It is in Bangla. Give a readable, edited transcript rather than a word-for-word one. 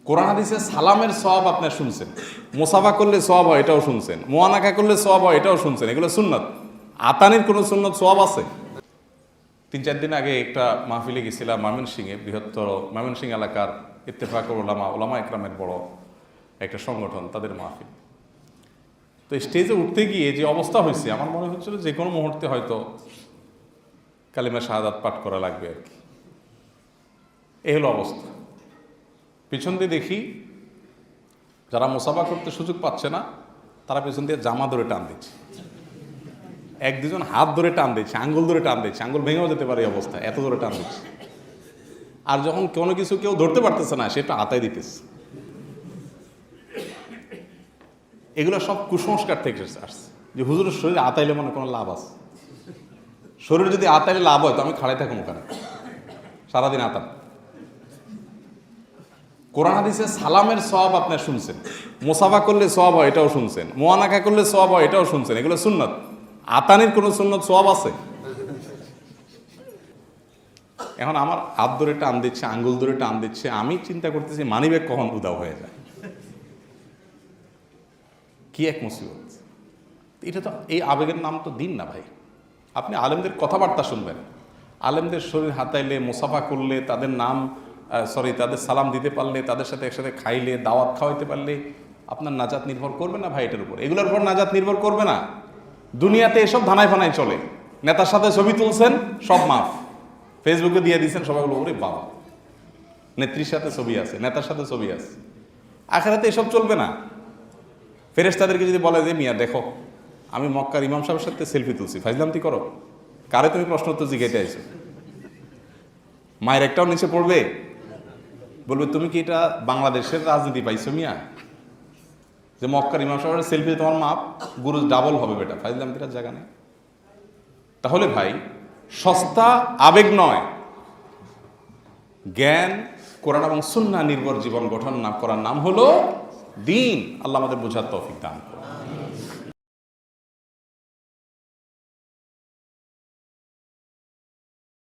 কোরআন হাদিসে সালামের সওয়াব আপনি শুনছেন, মুসাফা করলে সওয়াব হয় এটাও শুনছেন, মুয়ানাকা করলে সওয়াব হয় এটাও শুনছেন। এগুলো সুন্নাত। আতানির কোনো সুন্নত সওয়াব আছে? 3-4 দিন আগে একটা মাহফিলে গেছিলাম ময়মনসিংহে, বৃহত্তর ময়মনসিংহ এলাকার ইত্তেফাকুল ওলামা একরামের বড় একটা সংগঠন, তাদের মাহফিল। তো স্টেজে উঠতে গিয়ে যে অবস্থা হয়েছে, আমার মনে হচ্ছিল যে কোনো মুহূর্তে হয়তো কালিমা শাহাদাত পাঠ করা লাগবে আর কি। এই হলো অবস্থা। পিছন দিয়ে দেখি যারা মুসাফা করতে সুযোগ পাচ্ছে না, তারা পেছন দিয়ে জামা ধরে টান দিচ্ছে, 1-2 জন হাত ধরে টান দিচ্ছে, আঙ্গুল ধরে টান দিচ্ছে, আঙ্গুল ভেঙেও যেতে পারে এই অবস্থা, এত ধরে টান দিচ্ছে। আর যখন কোনো কিছু কেউ ধরতে পারতেছে না, সেটা হাতায় দিতেছে। এগুলো সব কুসংস্কার থেকে আসছে যে হুজুরের শরীরে আতাইলে মনে কোনো লাভ আছে। শরীরে যদি আতাইলে লাভ হয় তো আমি খাড়াই থাকুন ওখানে সারাদিন আতাম। কোরআন হাদিসে সালামের সওয়াব আপনি শুনছেন, মুসাফা করলে সওয়াব হয় এটাও শুনছেন, মুয়ানাকা করলে সওয়াব হয় এটাও শুনছেন। এগুলো সুন্নাত। আতানির কোনো সুন্নত সওয়াব আছে? এখন আমার হাত ধরে টান দিচ্ছে, আঙ্গুল ধরে টান দিচ্ছে, আমি চিন্তা করতেছি মানিব্যাগ কখন উদাও হয়ে যায়। কি এক মুসিবত! এটা তো, এই আবেগের নাম তো দিন না ভাই। আপনি আলেমদের কথাবার্তা শুনবেন, আলেমদের শরীর হাতাইলে, মুসাফা করলে, তাদের নাম তাদের সালাম দিতে পারলে, তাদের সাথে একসাথে খাইলে, দাওয়াত খাওয়াইতে পারলে আপনার নাজাত নির্ভর করবে না ভাই? এটার উপর, এগুলোর উপর নাজাত নির্ভর করবে না। দুনিয়াতে এসব ধানায় ফানায় চলে। নেতার সাথে ছবি তুলছেন, সব মাফ, ফেসবুকে দিয়ে দিচ্ছেন, সবাই বলো ওরে বাবা, নেত্রীর সাথে ছবি আছে, নেতার সাথে ছবি আছে। আখিরাতে এসব চলবে না। ফেরেশতাদেরকে যদি বলে যে মিয়া দেখো, আমি মক্কার ইমাম সাহেবের সাথে সেলফি তুলছি, ফাইজলামতি করো, কারে তুমি প্রশ্ন উত্তর জিজ্ঞাসা আইছো? মায়ের একটাও নিচে পড়বে? বলবে তুমি কি এটা বাংলাদেশের রাজনীতি পাইছো মিয়া, যে মক্কার ইমাম সাহেবের সেলফি তোমার মাপ গুরু ডাবল হবে? বেটা, ফাইজলামতিটার জায়গা নেই। তাহলে ভাই, সস্তা আবেগ নয়, জ্ঞান, কোরআন এবং সুন্নাহ নির্ভর জীবন গঠন না করার নাম হলো দিন। আল্লাহ আমাদের বোঝার তৌফিক দান করুন।